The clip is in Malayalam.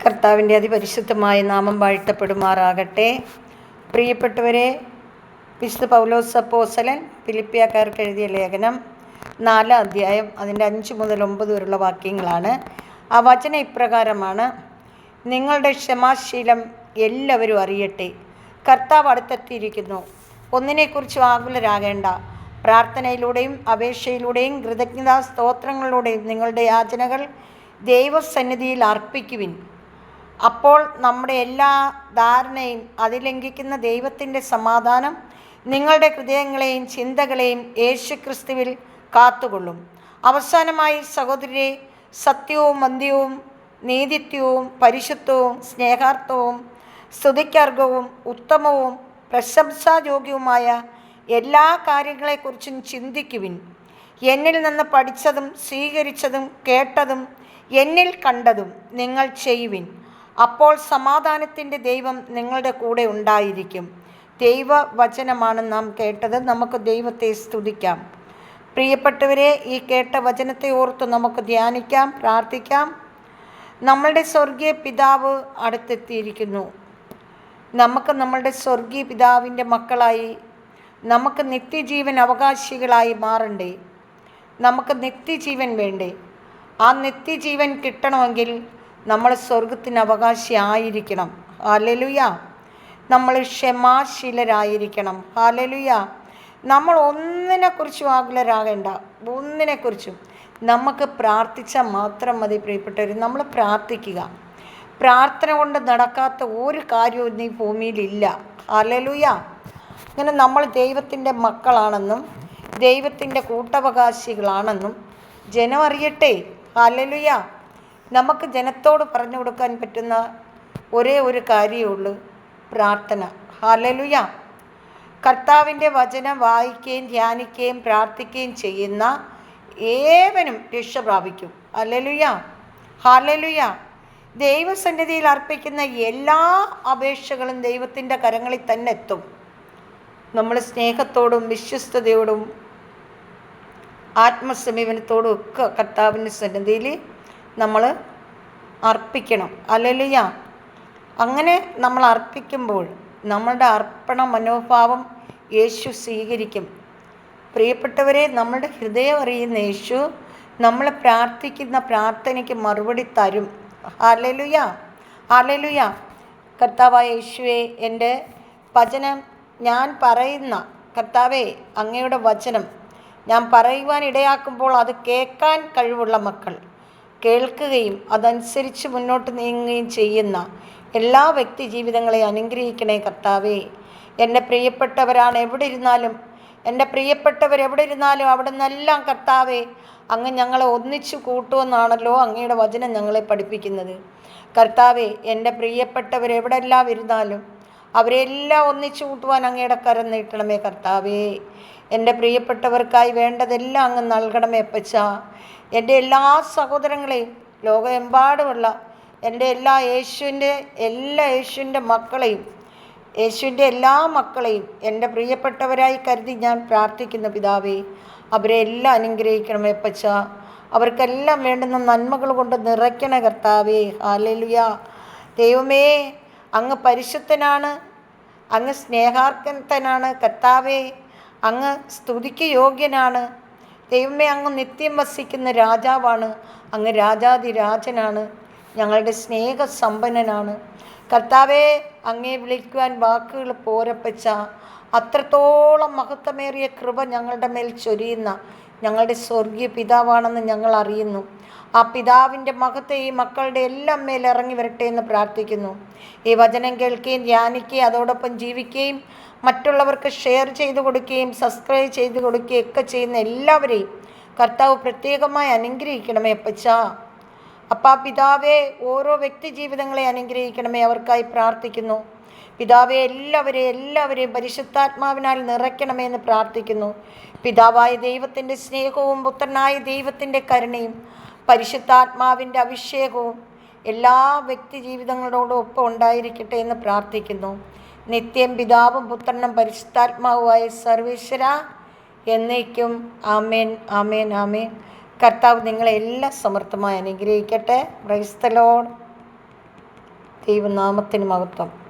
കർത്താവിൻ്റെ അതിപരിശുദ്ധമായ നാമം വാഴ്ത്തപ്പെടുമാറാകട്ടെ. പ്രിയപ്പെട്ടവരെ, വിശുദ്ധ പൗലോസ് അപ്പോസ്തലൻ ഫിലിപ്പിയക്കാർക്ക് എഴുതിയ ലേഖനം 4 അധ്യായം അതിൻ്റെ 5 മുതൽ 9 വരെയുള്ള വാക്യങ്ങളാണ്. ആ വചനം ഇപ്രകാരമാണ്: നിങ്ങളുടെ ക്ഷമാശീലം എല്ലാവരും അറിയട്ടെ. കർത്താവ് അടുത്തെത്തിയിരിക്കുന്നു. ഒന്നിനെക്കുറിച്ചും ആകുലരാകേണ്ട. പ്രാർത്ഥനയിലൂടെയും അപേക്ഷയിലൂടെയും കൃതജ്ഞതാ സ്തോത്രങ്ങളിലൂടെയും നിങ്ങളുടെ യാചനകൾ ദൈവസന്നിധിയിൽ അർപ്പിക്കുവിൻ. അപ്പോൾ നമ്മുടെ എല്ലാ ധാരണയും അതിലംഘിക്കുന്ന ദൈവത്തിൻ്റെ സമാധാനം നിങ്ങളുടെ ഹൃദയങ്ങളെയും ചിന്തകളെയും യേശുക്രിസ്തുവിൽ കാത്തുകൊള്ളും. അവസാനമായി സഹോദരരെ, സത്യവും വന്ധ്യവും നീതിത്വവും പരിശുദ്ധവും സ്നേഹാർത്ഥവും സ്തുതിക്കർഹവും ഉത്തമവും പ്രശംസായോഗ്യവുമായ എല്ലാ കാര്യങ്ങളെക്കുറിച്ചും ചിന്തിക്കുവിൻ. എന്നിൽ നിന്ന് പഠിച്ചതും സ്വീകരിച്ചതും കേട്ടതും എന്നിൽ കണ്ടതും നിങ്ങൾ ചെയ്യുവിൻ. അപ്പോൾ സമാധാനത്തിൻ്റെ ദൈവം നിങ്ങളുടെ കൂടെ ഉണ്ടായിരിക്കും. ദൈവവചനമാണ് നാം കേട്ടത്. നമുക്ക് ദൈവത്തെ സ്തുതിക്കാം. പ്രിയപ്പെട്ടവരെ, ഈ കേട്ട വചനത്തെ ഓർത്ത് നമുക്ക് ധ്യാനിക്കാം, പ്രാർത്ഥിക്കാം. നമ്മളുടെ സ്വർഗീയ പിതാവ് അടുത്തെത്തിയിരിക്കുന്നു. നമുക്ക് നമ്മളുടെ സ്വർഗീയ പിതാവിൻ്റെ മക്കളായി നമുക്ക് നിത്യജീവൻ അവകാശികളായി മാറണ്ടേ? നമുക്ക് നിത്യജീവൻ വേണ്ടേ? ആ നിത്യജീവൻ കിട്ടണമെങ്കിൽ നമ്മൾ സ്വർഗത്തിന് അവകാശി ആയിരിക്കണം. ഹല്ലേലൂയ. നമ്മൾ ക്ഷമാശീലരായിരിക്കണം. ഹല്ലേലൂയ. നമ്മൾ ഒന്നിനെക്കുറിച്ചും ആകുലരാകേണ്ട. ഒന്നിനെക്കുറിച്ചും നമുക്ക് പ്രാർത്ഥിച്ചാൽ മാത്രം മതി. പ്രിയപ്പെട്ടവർ, നമ്മൾ പ്രാർത്ഥിക്കുക. പ്രാർത്ഥന കൊണ്ട് നടക്കാത്ത ഒരു കാര്യവും ഈ ഭൂമിയിലില്ല. ഹല്ലേലൂയ. അങ്ങനെ നമ്മൾ ദൈവത്തിൻ്റെ മക്കളാണെന്നും ദൈവത്തിൻ്റെ കൂട്ടവകാശികളാണെന്നും ജനം അറിയട്ടെ. ഹല്ലേലൂയ. നമുക്ക് ജനത്തോട് പറഞ്ഞു കൊടുക്കാൻ പറ്റുന്ന ഒരേ ഒരു കാര്യമേ ഉള്ളൂ: പ്രാർത്ഥന. ഹല്ലേലൂയ. കർത്താവിൻ്റെ വചനം വായിക്കുകയും ധ്യാനിക്കുകയും പ്രാർത്ഥിക്കുകയും ചെയ്യുന്ന ഏവനും രക്ഷ പ്രാപിക്കും. ഹല്ലേലൂയ. ഹല്ലേലൂയ. ദൈവസന്നിധിയിൽ അർപ്പിക്കുന്ന എല്ലാ അപേക്ഷകളും ദൈവത്തിൻ്റെ കരങ്ങളിൽ തന്നെ എത്തും. നമ്മൾ സ്നേഹത്തോടും വിശ്വസ്തയോടും ആത്മസമീപനത്തോടും ഒക്കെ കർത്താവിൻ്റെ സന്നിധിയിൽ നമ്മൾ അർപ്പിക്കണം. ഹല്ലേലൂയ. അങ്ങനെ നമ്മൾ അർപ്പിക്കുമ്പോൾ നമ്മളുടെ അർപ്പണ മനോഭാവം യേശു സ്വീകരിക്കും. പ്രിയപ്പെട്ടവരെ, നമ്മളുടെ ഹൃദയം അറിയുന്ന യേശു നമ്മൾ പ്രാർത്ഥിക്കുന്ന പ്രാർത്ഥനയ്ക്ക് മറുപടി തരും. ഹല്ലേലൂയ. ഹല്ലേലൂയ. കർത്താവായ യേശുവേ, എൻ്റെ വചനം ഞാൻ പറയുന്ന കർത്താവേ, അങ്ങയുടെ വചനം ഞാൻ പറയുവാൻ ഇടയാക്കുമ്പോൾ അത് കേൾക്കാൻ കഴിവുള്ള മക്കൾ, കേൾക്കുകയും അതനുസരിച്ച് മുന്നോട്ട് നീങ്ങുകയും ചെയ്യുന്ന എല്ലാ വ്യക്തി ജീവിതങ്ങളെ അനുഗ്രഹിക്കണേ കർത്താവേ. എൻ്റെ പ്രിയപ്പെട്ടവരാണ് എവിടെ ഇരുന്നാലും, എൻ്റെ പ്രിയപ്പെട്ടവരെവിടെ ഇരുന്നാലും അവിടെ നിന്നെല്ലാം കർത്താവേ, അങ്ങ് ഞങ്ങളെ ഒന്നിച്ചു കൂട്ടുമെന്നാണല്ലോ അങ്ങയുടെ വചനം ഞങ്ങളെ പഠിപ്പിക്കുന്നത്. കർത്താവേ, എൻ്റെ പ്രിയപ്പെട്ടവരെവിടെല്ലാം ഇരുന്നാലും അവരെല്ലാം ഒന്നിച്ചു കൂട്ടുവാൻ അങ്ങയുടെ കരം നീട്ടണമേ കർത്താവേ. എൻ്റെ പ്രിയപ്പെട്ടവർക്കായി വേണ്ടതെല്ലാം അങ്ങ് നൽകണമേ അപ്പച്ച. എൻ്റെ എല്ലാ സഹോദരങ്ങളെയും, ലോകമെമ്പാടുമുള്ള എൻ്റെ യേശുവിൻ്റെ മക്കളെയും, യേശുവിൻ്റെ എല്ലാ മക്കളെയും എൻ്റെ പ്രിയപ്പെട്ടവരായി കരുതി ഞാൻ പ്രാർത്ഥിക്കുന്നു പിതാവേ. അവരെ എല്ലാം അനുഗ്രഹിക്കണമേ അപ്പച്ച. അവർക്കെല്ലാം വേണ്ടുന്ന നന്മകൾ കൊണ്ട് നിറയ്ക്കണേ കർത്താവേ. ഹല്ലേലൂയ. ദൈവമേ, അങ്ങ് പരിശുദ്ധനാണ്, അങ്ങ് സ്നേഹാർക്കനാണ് കർത്താവേ. അങ്ങ് സ്തുതിക്ക് യോഗ്യനാണ് ദൈവമേ. അങ്ങ് നിത്യം വസിക്കുന്ന രാജാവാണ്. അങ്ങ് രാജാതിരാജനാണ്. ഞങ്ങളുടെ സ്നേഹസമ്പന്നനാണ് കർത്താവേ. അങ്ങേ വിളിക്കുവാൻ വാക്കുകൾ പോരപ്പച്ച. അത്രത്തോളം മഹത്വമേറിയ കൃപ ഞങ്ങളുടെ മേൽ ചൊരിയുന്ന ഞങ്ങളുടെ സ്വർഗീയ പിതാവാണെന്ന് ഞങ്ങൾ അറിയുന്നു. ആ പിതാവിൻ്റെ മഹത്വം ഈ മക്കളുടെ എല്ലാം മേൽ ഇറങ്ങി വരട്ടെ എന്ന് പ്രാർത്ഥിക്കുന്നു. ഈ വചനം കേൾക്കുകയും ധ്യാനിക്കുകയും അതോടൊപ്പം ജീവിക്കുകയും മറ്റുള്ളവർക്ക് ഷെയർ ചെയ്ത് കൊടുക്കുകയും സബ്സ്ക്രൈബ് ചെയ്ത് കൊടുക്കുകയും ഒക്കെ ചെയ്യുന്ന എല്ലാവരെയും കർത്താവ് പ്രത്യേകമായി അനുഗ്രഹിക്കണമേ അപ്പച്ച. അപ്പാ പിതാവേ, ഓരോ വ്യക്തി ജീവിതങ്ങളെ അനുഗ്രഹിക്കണമേ. അവർക്കായി പ്രാർത്ഥിക്കുന്നു പിതാവേ. എല്ലാവരെയും പരിശുദ്ധാത്മാവിനാൽ നിറയ്ക്കണമേ എന്ന് പ്രാർത്ഥിക്കുന്നു. പിതാവായ ദൈവത്തിൻ്റെ സ്നേഹവും പുത്രനായ ദൈവത്തിൻ്റെ കരുണയും പരിശുദ്ധാത്മാവിൻ്റെ അഭിഷേകവും എല്ലാ വ്യക്തി ജീവിതങ്ങളോടും ഒപ്പം ഉണ്ടായിരിക്കട്ടെ എന്ന് പ്രാർത്ഥിക്കുന്നു. നിത്യം പിതാവും പുത്രനും പരിശുദ്ധാത്മാവുമായ സർവേശ്വര എന്നേക്കും. ആമേൻ, ആമേൻ, ആമേൻ. കർത്താവ് നിങ്ങളെ എല്ലാം സമൃദ്ധമായി അനുഗ്രഹിക്കട്ടെ. Praise the Lord. ദൈവനാമത്തിന് മഹത്വം.